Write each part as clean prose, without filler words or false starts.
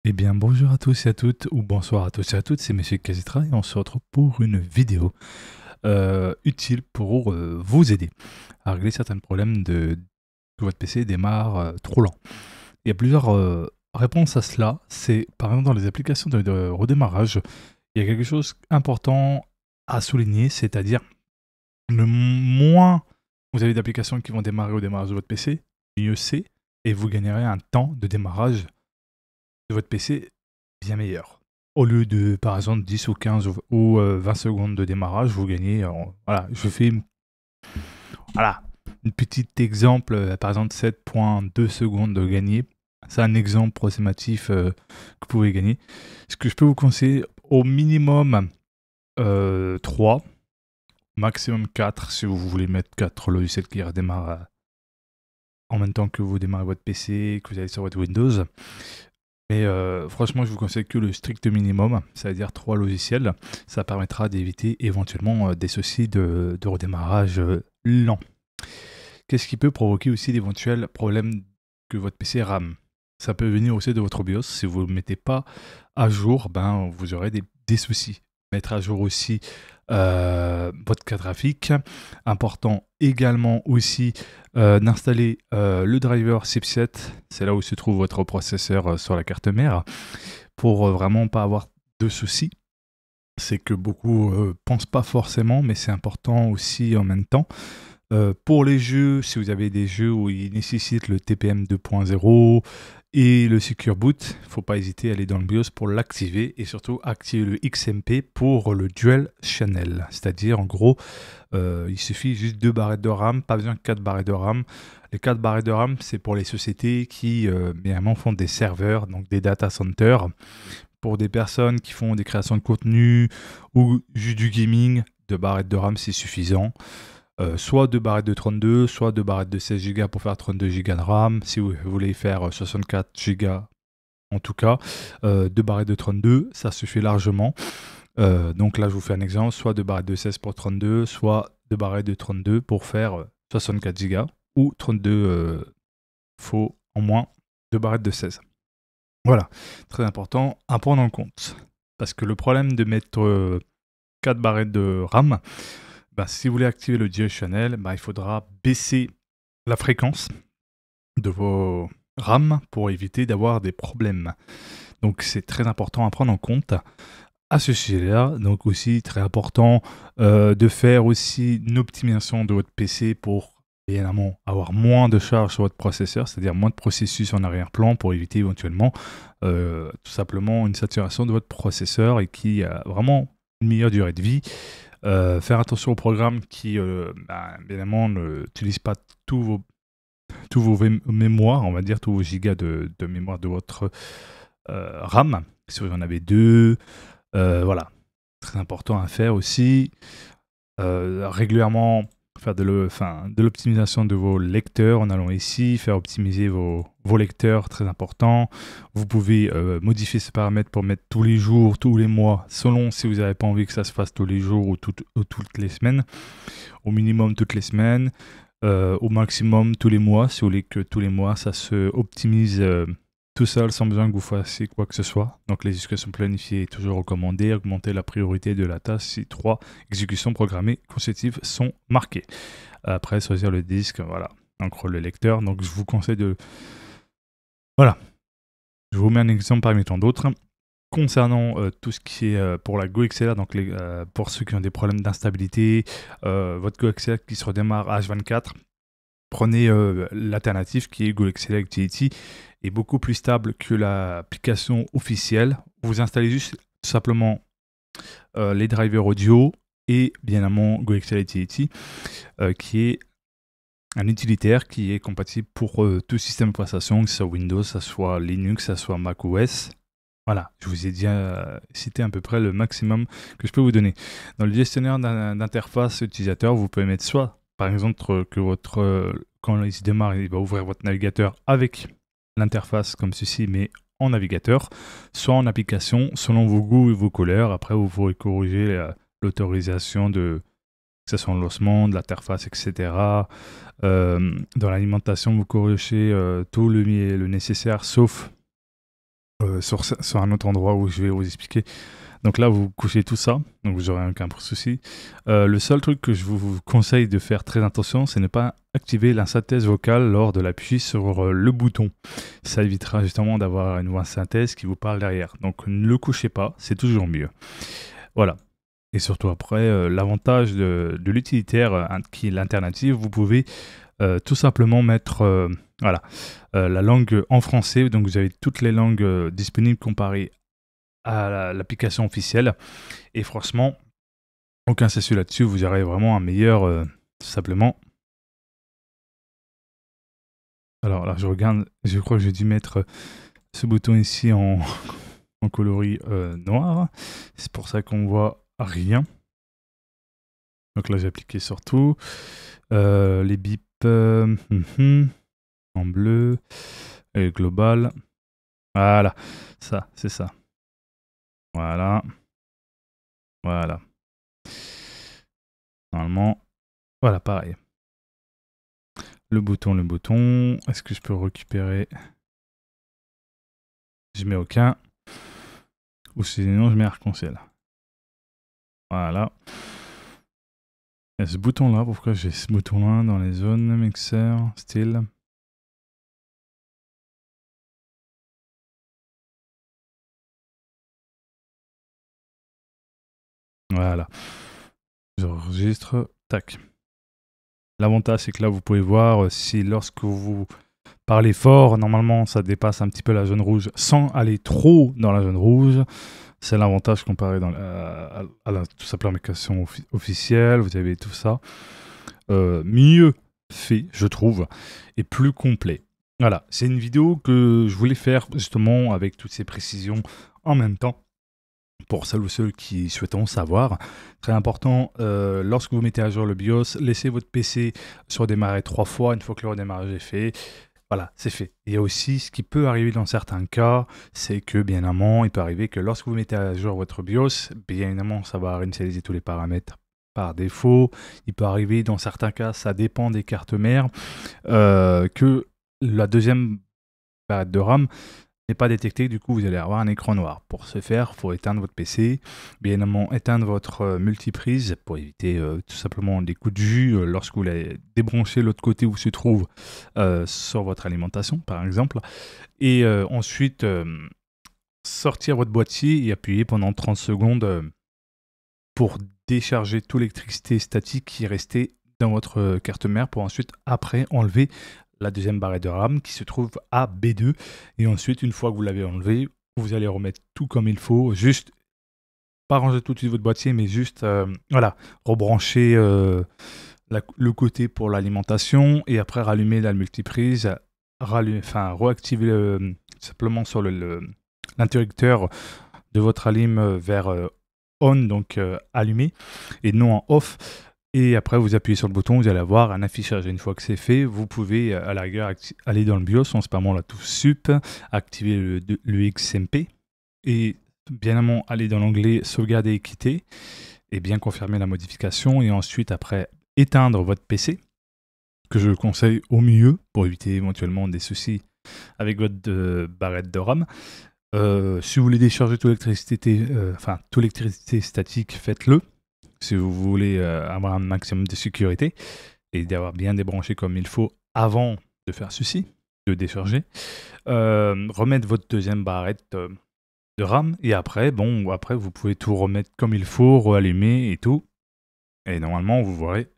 Eh bien, bonjour à tous et à toutes, ou bonsoir à tous et à toutes, c'est Monsieur Kazitra et on se retrouve pour une vidéo utile pour vous aider à régler certains problèmes que votre PC démarre trop lent. Il y a plusieurs réponses à cela. C'est par exemple dans les applications de redémarrage, il y a quelque chose d'important à souligner, c'est-à-dire le moins vous avez d'applications qui vont démarrer au démarrage de votre PC, mieux c'est, et vous gagnerez un temps de démarrage de votre PC bien meilleur. Au lieu de, par exemple, 10 ou 15 ou 20 secondes de démarrage, vous gagnez, voilà, je fais voilà, une petite exemple, par exemple 7,2 secondes de gagner. C'est un exemple approximatif que vous pouvez gagner. Ce que je peux vous conseiller, au minimum 3, maximum 4, si vous voulez mettre 4 logiciels qui redémarrent en même temps que vous démarrez votre PC, que vous allez sur votre Windows. Mais franchement, je vous conseille que le strict minimum, c'est-à-dire 3 logiciels. Ça permettra d'éviter éventuellement des soucis de redémarrage lent. Qu'est-ce qui peut provoquer aussi d'éventuels problèmes que votre PC rame? Ça peut venir aussi de votre BIOS. Si vous ne le mettez pas à jour, ben, vous aurez des soucis. Mettre à jour aussi votre carte graphique. Important également aussi d'installer le driver chipset. C'est là où se trouve votre processeur sur la carte mère. Pour vraiment pas avoir de soucis. C'est que beaucoup pensent pas forcément, mais c'est important aussi en même temps. Pour les jeux, si vous avez des jeux où il nécessite le TPM 2.0 et le Secure Boot, il ne faut pas hésiter à aller dans le BIOS pour l'activer et surtout activer le XMP pour le Dual Channel. C'est-à-dire, en gros, il suffit juste 2 barrettes de RAM, pas besoin de 4 barrettes de RAM. Les 4 barrettes de RAM, c'est pour les sociétés qui, évidemment, font des serveurs, donc des data centers. Pour des personnes qui font des créations de contenu ou juste du gaming, 2 barrettes de RAM, c'est suffisant. Soit 2 barrettes de 32, soit 2 barrettes de 16 Go pour faire 32 Go de RAM. Si vous voulez faire 64 Go, en tout cas, 2 barrettes de 32, ça suffit largement. Donc là, je vous fais un exemple, soit 2 barrettes de 16 pour 32, soit 2 barrettes de 32 pour faire 64 Go, ou 32, faut en moins 2 barrettes de 16. Voilà, très important à prendre en compte. Parce que le problème de mettre 4 barrettes de RAM, bah, si vous voulez activer le Dual Channel, bah, il faudra baisser la fréquence de vos RAM pour éviter d'avoir des problèmes. Donc c'est très important à prendre en compte à ce sujet-là. Donc aussi très important de faire aussi une optimisation de votre PC pour évidemment avoir moins de charge sur votre processeur, c'est-à-dire moins de processus en arrière-plan pour éviter éventuellement tout simplement une saturation de votre processeur et qui a vraiment une meilleure durée de vie. Faire attention aux programmes qui, évidemment, n'utilisent pas tous vos mémoires, on va dire, tous vos gigas de mémoire de votre RAM. Si vous en avez 2, voilà. Très important à faire aussi. Régulièrement, faire de l'optimisation de vos lecteurs en allant ici, faire optimiser vos lecteurs, très important. Vous pouvez modifier ces paramètres pour mettre tous les jours, tous les mois, selon si vous n'avez pas envie que ça se fasse tous les jours ou toutes les semaines. Au minimum toutes les semaines, au maximum tous les mois, si vous voulez que tous les mois ça se optimise tout seul sans besoin que vous fassiez quoi que ce soit. Donc les exécutions planifiées est toujours recommandées. Augmenter la priorité de la tâche si 3 exécutions programmées consécutives sont marquées. Après, choisir le disque, voilà, encore le lecteur. Donc je vous conseille de... Voilà, je vous mets un exemple parmi tant d'autres. Concernant tout ce qui est pour la GoXLR, donc pour ceux qui ont des problèmes d'instabilité, votre GoXLR qui se redémarre H24, prenez l'alternative qui est GoXLR Activity, est beaucoup plus stable que l'application officielle. Vous installez juste tout simplement les drivers audio et bien évidemment GoXLR Activity, qui est un utilitaire qui est compatible pour tout système d'exploitation, que ce soit Windows, que ce soit Linux, que ce soit macOS. Voilà, je vous ai déjà cité à peu près le maximum que je peux vous donner. Dans le gestionnaire d'interface utilisateur, vous pouvez mettre soit, par exemple, que quand il se démarre, il va ouvrir votre navigateur avec l'interface comme ceci, mais en navigateur, soit en application, selon vos goûts et vos couleurs. Après, vous pourrez corriger l'autorisation de que ce soit en lancement, de l'interface, etc. Dans l'alimentation, vous corrigez tout le nécessaire, sauf sur un autre endroit où je vais vous expliquer. Donc là, vous couchez tout ça, donc vous n'aurez aucun souci. Le seul truc que je vous conseille de faire très attention, c'est ne pas activer la synthèse vocale lors de l'appui sur le bouton. Ça évitera justement d'avoir une voix synthèse qui vous parle derrière. Donc ne le couchez pas, c'est toujours mieux. Voilà. Et surtout après, l'avantage de l'utilitaire qui est l'alternative, vous pouvez tout simplement mettre la langue en français. Donc vous avez toutes les langues disponibles comparées à l'application officielle. Et franchement, aucun souci là-dessus, vous aurez vraiment un meilleur, tout simplement. Alors là, je regarde, je crois que j'ai dû mettre ce bouton ici en coloris noir. C'est pour ça qu'on voit rien. Donc là, j'ai appliqué sur tout. Les bips en bleu et global. Voilà, ça, c'est ça. Voilà. Voilà. Normalement, voilà, pareil. Le bouton. Est-ce que je peux récupérer? Je mets aucun. Ou sinon, je mets arc-en-ciel. Voilà. Et ce bouton-là, pourquoi j'ai ce bouton-là dans les zones mixer, style? Voilà. J'enregistre. Tac. L'avantage, c'est que là, vous pouvez voir si lorsque vous parlez fort, normalement, ça dépasse un petit peu la zone rouge sans aller trop dans la zone rouge. C'est l'avantage comparé à la tout simplement application officielle. Vous avez tout ça. Mieux fait, je trouve, et plus complet. Voilà, c'est une vidéo que je voulais faire justement avec toutes ces précisions en même temps. Pour celles ou ceux qui souhaitent en savoir, très important, lorsque vous mettez à jour le BIOS, laissez votre PC se redémarrer 3 fois. Une fois que le redémarrage est fait, voilà, c'est fait. Il y a aussi ce qui peut arriver dans certains cas, c'est que bien évidemment, il peut arriver que lorsque vous mettez à jour votre BIOS, bien évidemment, ça va réinitialiser tous les paramètres par défaut. Il peut arriver dans certains cas, ça dépend des cartes mères, que la deuxième barrette de RAM n'est pas détectée, du coup vous allez avoir un écran noir. Pour ce faire, il faut éteindre votre PC, bien évidemment éteindre votre multiprise pour éviter tout simplement des coups de jus lorsque vous l'avez débranché l'autre côté où se trouve sur votre alimentation par exemple. Et ensuite sortir votre boîtier et appuyer pendant 30 secondes pour décharger toute l'électricité statique qui est restée dans votre carte mère pour ensuite après enlever la deuxième barrette de RAM qui se trouve à B2 et ensuite une fois que vous l'avez enlevé, vous allez remettre tout comme il faut, juste pas ranger tout de suite votre boîtier mais juste voilà, rebrancher le côté pour l'alimentation et après rallumer la multiprise, réactiver simplement sur l'interrupteur de votre alim vers on, donc allumé et non en off. Et après, vous appuyez sur le bouton, vous allez avoir un affichage. Et une fois que c'est fait, vous pouvez à la rigueur aller dans le BIOS, en spamant la touche sup, activer le XMP et bien évidemment aller dans l'onglet sauvegarder et quitter et bien confirmer la modification. Et ensuite, après, éteindre votre PC, que je conseille au mieux pour éviter éventuellement des soucis avec votre barrette de RAM. Si vous voulez décharger toute l'électricité statique, faites-le. Si vous voulez avoir un maximum de sécurité et d'avoir bien débranché comme il faut avant de faire ceci, de décharger. Remettre votre deuxième barrette de RAM et après, vous pouvez tout remettre comme il faut, reallumer et tout. Et normalement, vous verrez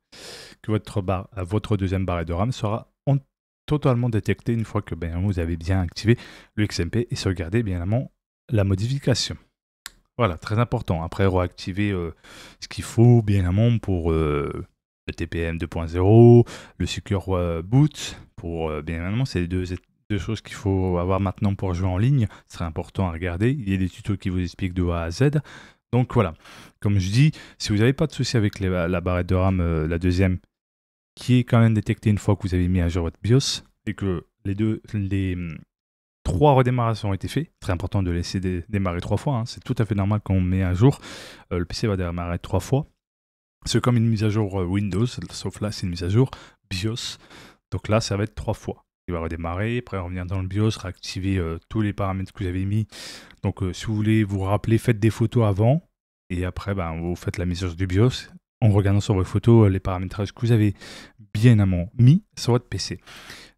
que votre deuxième barrette de RAM sera totalement détectée une fois que vous avez bien activé le XMP et sauvegardé bien évidemment la modification. Voilà, très important. Après, réactiver ce qu'il faut, bien évidemment, pour le TPM 2.0, le Secure Boot, pour bien évidemment, c'est les deux choses qu'il faut avoir maintenant pour jouer en ligne. Ce serait important à regarder. Il y a des tutos qui vous expliquent de A à Z. Donc voilà, comme je dis, si vous n'avez pas de souci avec la barrette de RAM, la deuxième, qui est quand même détectée une fois que vous avez mis à jour votre BIOS, et que les 3 redémarrations ont été faites. Très important de laisser démarrer 3 fois. Hein. C'est tout à fait normal quand on met à jour. Le PC va démarrer 3 fois. C'est comme une mise à jour Windows, sauf là, c'est une mise à jour BIOS. Donc là, ça va être 3 fois. il va redémarrer, après revenir dans le BIOS, réactiver tous les paramètres que vous avez mis. Donc si vous voulez vous rappeler, faites des photos avant, et après vous faites la mise à jour du BIOS en regardant sur vos photos les paramétrages que vous avez bien mis sur votre PC.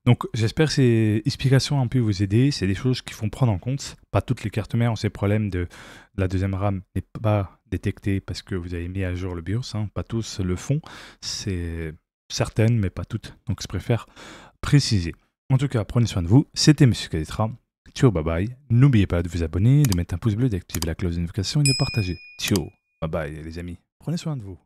Donc j'espère que ces explications ont pu vous aider, c'est des choses qu'il faut prendre en compte. Pas toutes les cartes mères ont ces problèmes de la deuxième RAM n'est pas détectée parce que vous avez mis à jour le BIOS, hein. Pas tous le font, c'est certaines mais pas toutes, donc je préfère préciser. En tout cas, prenez soin de vous, c'était Monsieur Kalitra, ciao bye bye, n'oubliez pas de vous abonner, de mettre un pouce bleu, d'activer la cloche de notification et de partager. Ciao, bye bye les amis, prenez soin de vous.